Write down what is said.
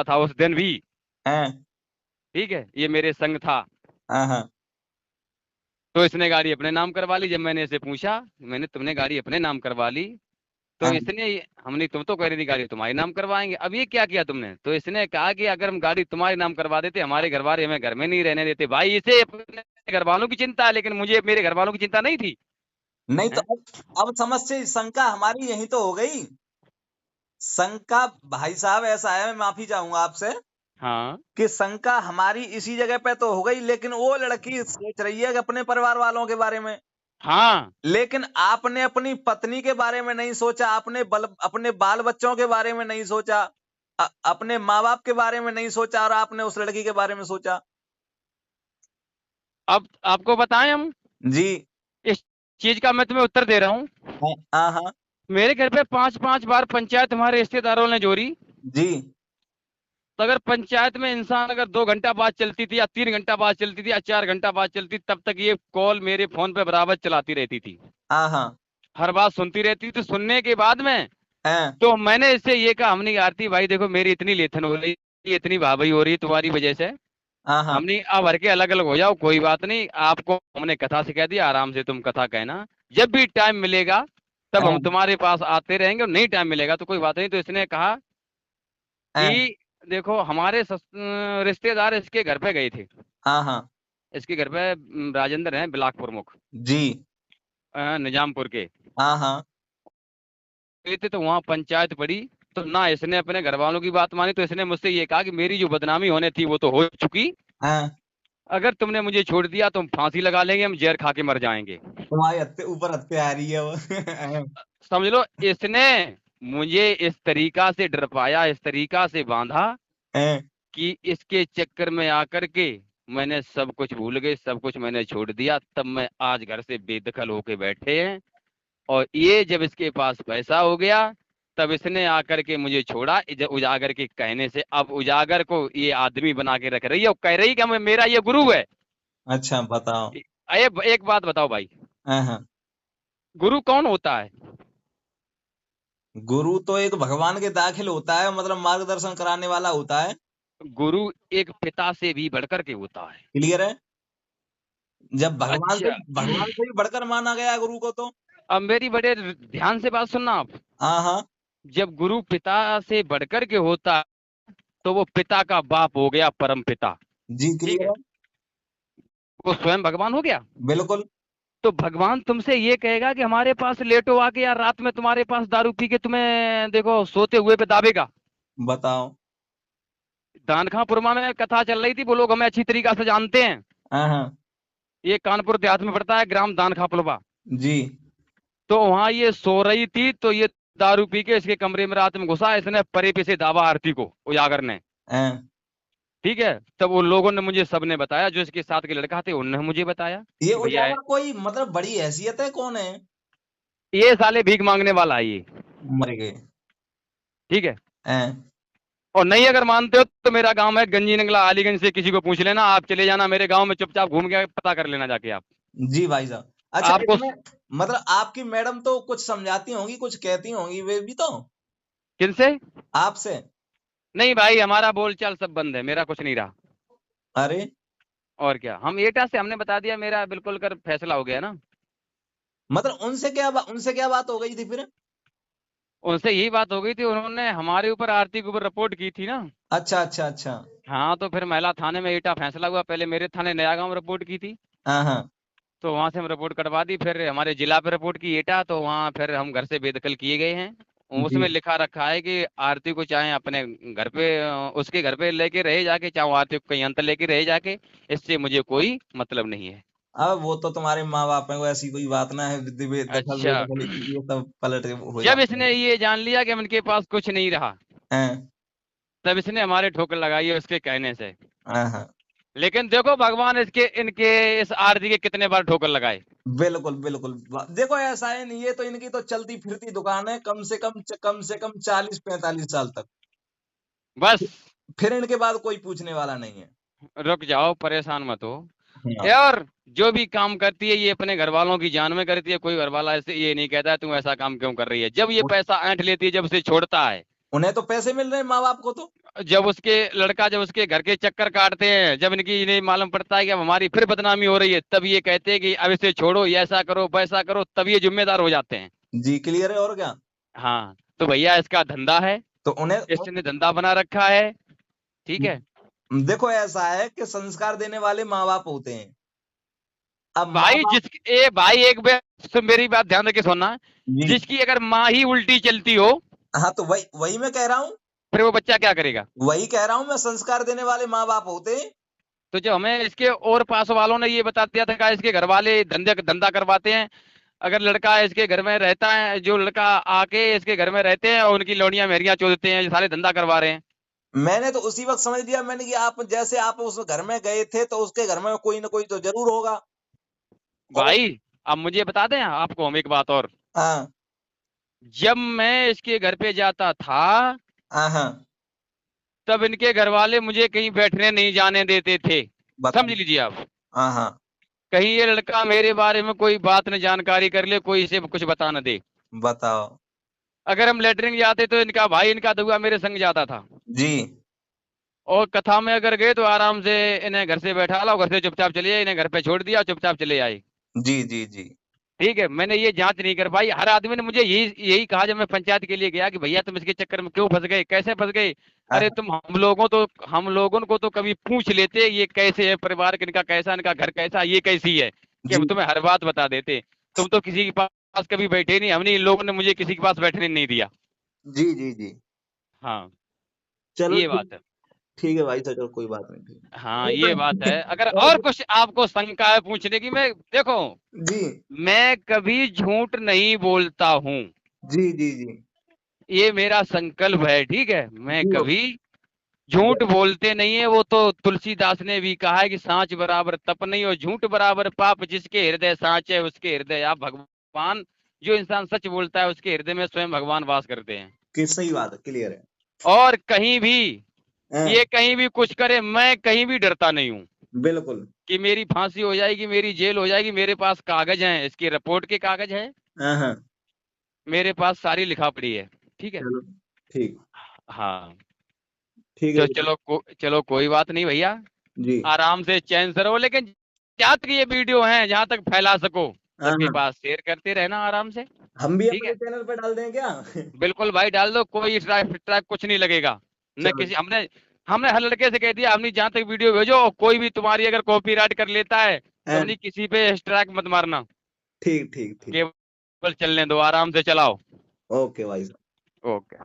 था उस दिन भी। हैं? ठीक है, ये मेरे संग था। हाँ हाँ। तो इसने गाड़ी अपने नाम करवा ली। जब मैंने इसे पूछा, मैंने तुमने गाड़ी अपने नाम करवा ली, तो हाँ इसने हमने तुम तो कह रही थी गाड़ी तुम्हारे नाम करवाएंगे, अब ये क्या किया तुमने? तो इसने कहा कि अगर हम गाड़ी तुम्हारे नाम करवा देते, हमारे घर वाले हमें घर में नहीं रहने देते। भाई इसे अपने घर वालों की चिंता है, लेकिन मुझे मेरे घर वालों की चिंता नहीं थी। नहीं तो हैं? अब समस्या शंका हमारी यही तो हो गई। शंका भाई साहब ऐसा है, मैं माफी चाहूंगा आपसे हाँ कि शंका हमारी इसी जगह पे तो हो गई, लेकिन वो लड़की सोच रही है कि अपने परिवार वालों के बारे में, हाँ। लेकिन आपने अपनी पत्नी के बारे में नहीं सोचा, अपने बाल बच्चों के बारे में नहीं सोचा, अपने माँ बाप के बारे में नहीं सोचा, और आपने उस लड़की के बारे में सोचा। अब आपको बताएं हम, जी। इस चीज का मैं तुम्हें उत्तर दे रहा हूँ। हाँ हाँ हाँ, मेरे घर पे 5-5 बार पंचायत हमारे रिश्तेदारों ने जोड़ी। जी। तो अगर पंचायत में इंसान अगर 2 घंटा बात चलती थी, या 3 घंटा बात चलती थी, या 4 घंटा बात चलती, तब तक ये कॉल मेरे फोन पे बराबर चलाती रहती थी। हाँ हाँ। हर बात सुनती रहती थी। सुनने के बाद में हैं? तो मैंने इससे ये कहा, हमने आरती भाई देखो मेरी इतनी लेथन हो रही है, इतनी भाभई हो रही है तुम्हारी वजह से। हाँ हाँ। हमने अब हर के अलग अलग हो जाओ, कोई बात नहीं, आपको हमने कथा सिखा दिया, आराम से तुम कथा कहना। जब भी टाइम मिलेगा तब हम हैं? तुम्हारे पास आते रहेंगे, और नहीं टाइम मिलेगा तो कोई बात नहीं। तो इसने कहा हैं? कि देखो हमारे रिश्तेदार इसके घर पे गए थे। हाँ हाँ। इसके घर पे राजेंद्र हैं, बिलासपुर मुख, जी। निजामपुर के। हाँ हाँ। गए थे तो वहां पंचायत पड़ी। तो ना इसने अपने घर वालों की बात मानी, तो इसने मुझसे ये कहा कि मेरी जो बदनामी होने थी वो तो हो चुकी, हैं? अगर तुमने मुझे छोड़ दिया तो हम फांसी लगा लेंगे, हम जहर खा के मर जाएंगे। तुम्हारे हत्ते ऊपर हत्ते आ रही है वो। हैं? समझ लो, इसने मुझे इस तरीका से डरपाया, इस तरीका से बांधा, हैं? कि इसके चक्कर में आकर के मैंने सब कुछ भूल गए, सब कुछ मैंने छोड़ दिया। तब मैं आज घर से बेदखल होके बैठे हैं। और ये जब इसके पास पैसा हो गया, तब इसने आकर के मुझे छोड़ा, उजागर के कहने से। अब उजागर को ये आदमी बना के रख रही है, और कह रही कि मेरा ये गुरु है। अच्छा बताओ। अरे एक बात बताओ भाई, हाँ हाँ। गुरु कौन होता है? गुरु तो एक भगवान के दाखिल होता है, मतलब मार्गदर्शन कराने वाला होता है। गुरु एक पिता से भी बढ़कर के होता है। क्लियर है? जब अच्छा, भगवान से भी बढ़कर माना गया है गुरु को तो। अब मेरी बड़े ध्यान से बात सुनना आप। हाँ हाँ। जब गुरु पिता से बढ़कर के होता है, तो वो पिता का बाप हो गया परम पिता। जी ठीक क्लियर है, है। वो स्वयं भगवान हो गया। बिल्कुल। तो भगवान तुमसे ये कहेगा कि हमारे पास लेटो आके, या रात में तुम्हारे पास दारू पी के तुम्हें देखो सोते हुए पे दाबेगा? बताओ। दानखापुरमा में कथा चल रही थी, वो लोग हमें अच्छी तरीका से जानते हैं। हाँ हाँ। ये कानपुर देहात में पड़ता है, ग्राम दानखापुरमा। जी। तो वहां ये सो रही थी, तो ये दारू पी के इसके कमरे में रात में घुसा, इसने परे पे से दावा आरती को, उजागर ने। हैं? ठीक है, तब उन लोगों ने मुझे सबने बताया, जो इसके साथ के लड़का थे उन्होंने मुझे बताया ये कि भैया उजागर कोई मतलब बड़ी हैसियत है, कौन है? ये साले भीख मांगने वाला है ये। मर गए। ठीक है, हैं? और नहीं अगर मानते हो तो मेरा गांव है गंजी नंगला, अलीगंज से किसी को पूछ लेना, आप चले जाना मेरे गांव में, चुपचाप घूम के पता कर लेना जाके आप। जी भाई साहब। अच्छा आपको इसमें मतलब आपकी मैडम तो कुछ समझाती होंगी, कुछ कहती होंगी वे भी तो किनसे? आपसे। नहीं भाई, हमारा बोलचाल सब बंद है, मेरा कुछ नहीं रहा। अरे और क्या, हम एटा से हमने बता दिया, मेरा बिल्कुल कर फैसला हो गया ना। मतलब उनसे क्या बात हो गई थी फिर? उनसे यही बात हो गई थी, उन्होंने हमारे ऊपर आरती के ऊपर रिपोर्ट की थी ना। अच्छा अच्छा अच्छा। हाँ, तो फिर महिला थाने में एटा फैसला हुआ, पहले मेरे थाने नया गांव रिपोर्ट की थी। हाँ हाँ। तो वहां से हम रिपोर्ट कटवा दी, फिर हमारे जिला पे रिपोर्ट की एटा, तो वहाँ फिर हम घर से बेदखल किए गए हैं। जी। उसमें लिखा रखा है कि आरती को चाहे अपने घर पे उसके घर पे लेके रहे जाके, चाहे वो आरती को कहीं अंतर लेके रहे जाके, इससे मुझे कोई मतलब नहीं है। अब वो तो तुम्हारे माँ बाप हैं, वो ऐसी कोई बात ना है, दखल अच्छा, बेदखल ये सब पलट हो जब जाता है। इसने ये जान लिया कि उनके पास कुछ नहीं रहा, हैं? तब इसने हमारे ठोकर लगाई है उसके कहने से। हाँ हाँ। लेकिन देखो भगवान इसके इनके इस आरती के कितने बार ठोकर लगाए। बिल्कुल बिल्कुल। देखो ऐसा है नहीं, ये तो इनकी तो चलती फिरती दुकान है, कम से कम 40-45 साल तक। बस फिर इनके बाद कोई पूछने वाला नहीं है। रुक जाओ, परेशान मत हो। हाँ। यार, जो भी काम करती है ये अपने घर वालों की जान में करती है, कोई घर वाला ऐसे ये नहीं कहता है तू ऐसा काम क्यों कर रही है। जब ये उन- पैसा ऐंठ लेती है, जब उसे छोड़ता है, उन्हें तो पैसे मिल रहे हैं माँ बाप को तो। जब उसके घर के चक्कर काटते हैं, जब इन्हें मालूम पड़ता है कि अब हमारी फिर बदनामी हो रही है, तब ये कहते हैं कि अब इसे छोड़ो, ये ऐसा करो वैसा करो, तब ये जिम्मेदार हो जाते हैं। जी क्लियर है, और क्या। हाँ, तो भैया इसका धंधा है, तो उन्हें इसने धंधा बना रखा है। ठीक है देखो, ऐसा है कि संस्कार देने वाले माँ बाप होते हैं। अब माँ भाई, बाप। भाई एक बार मेरी बात ध्यान रख के सुनना। जी। जिसकी अगर माँ ही उल्टी चलती हो, हाँ, तो वही वही मैं कह रहा हूँ। फिर वो बच्चा क्या करेगा? वही कह रहा हूँ मैं, संस्कार देने वाले माँ बाप होते हैं। तो जो हमें इसके और पास वालों ने ये बता दिया था कि इसके घर वाले धंधा करवाते हैं। अगर लड़का इसके घर में रहता है, जो लड़का आके इसके घर में रहते हैं और उनकी लौड़ियां मेहरियां चोदते हैं, ये सारे धंधा करवा रहे हैं। मैंने तो उसी वक्त समझ लिया मैंने कि आप जैसे आप उस घर में गए थे तो उसके घर में कोई ना कोई तो जरूर होगा। और भाई अब मुझे बता दें आपको हम एक बात और। हाँ जब मैं इसके घर पे जाता था, हाँ हाँ, तब इनके घर वाले मुझे कहीं बैठने नहीं जाने देते थे। समझ बताओ। लीजिए आप, हाँ हाँ, कहीं ये लड़का मेरे बारे में कोई बात न जानकारी कर ले, कोई इसे कुछ बता न दे। बताओ। अगर हम लेटरिन जाते तो इनका भाई, इनका दुआ मेरे संग जाता था। जी और कथा में अगर गए तो आराम से इन्हें घर से बैठा ला, घर से चुपचाप चले आए, इन्हें घर पे छोड़ दिया, चुपचाप चले आए। जी जी जी। ठीक है, मैंने ये जांच नहीं कर पाई। हर आदमी ने मुझे यही यही कहा जब मैं पंचायत के लिए गया कि भैया तुम इसके चक्कर में क्यों फंस गए, कैसे फंस गए? हाँ, अरे तुम हम लोगों को तो कभी पूछ लेते ये कैसे है, परिवार इनका कैसा, इनका घर कैसा, ये कैसी है, कि जी हम तुम्हें हर बात बता देते। तुम तो किसी के पास कभी बैठे नहीं, हमने इन लोगों ने मुझे किसी के पास बैठने नहीं दिया। जी जी जी। हाँ, चलो ये ठीक। बात है। ठीक है भाई, चलो कोई बात नहीं, ठीक। हाँ, अरे ये बात है। अगर और और कुछ आपको शंका है पूछने की, मैं देखो, जी मैं कभी झूठ नहीं बोलता हूँ। जी जी जी ये मेरा संकल्प है, ठीक है, मैं जी। कभी झूठ बोलते नहीं है। वो तो तुलसीदास ने भी कहा है कि सांच बराबर तप नहीं और झूठ बराबर पाप, जिसके हृदय सांच है उसके हृदय आप भगवान। जो इंसान सच बोलता है उसके हृदय में स्वयं भगवान वास करते हैं। कि सही बात है, क्लियर है। और कहीं भी, हाँ, ये कहीं भी कुछ करे, मैं कहीं भी डरता नहीं हूँ बिल्कुल। कि मेरी फांसी हो जाएगी, मेरी जेल हो जाएगी। मेरे पास कागज हैं, इसकी रिपोर्ट के कागज है, हाँ हाँ। मेरे पास सारी लिखा पड़ी है। ठीक है। चलो ठीक। हाँ, ठीक है तो भाई। चलो कोई बात नहीं भैया, जी। आराम से चैन से रहो। लेकिन जहाँ तक ये वीडियो है, जहाँ तक फैला सको हाँ सबके हाँ, पास शेयर करते रहना आराम से। हम भी ठीक अपने है, चैनल पे डाल दें क्या? बिल्कुल भाई डाल दो, कोई स्ट्राइक स्ट्राइक कुछ नहीं लगेगा। न चलो। किसी, हमने हमने हर लड़के से कह दिया, हमने जहाँ तक वीडियो भेजो, और कोई भी तुम्हारी अगर कॉपीराइट कर लेता है तो हाँ, हमने किसी पे स्ट्राइक मत मारना, ठीक ठीक ठीक। केवल चलने दो, आराम से चलाओ। ओके भाई। ओके।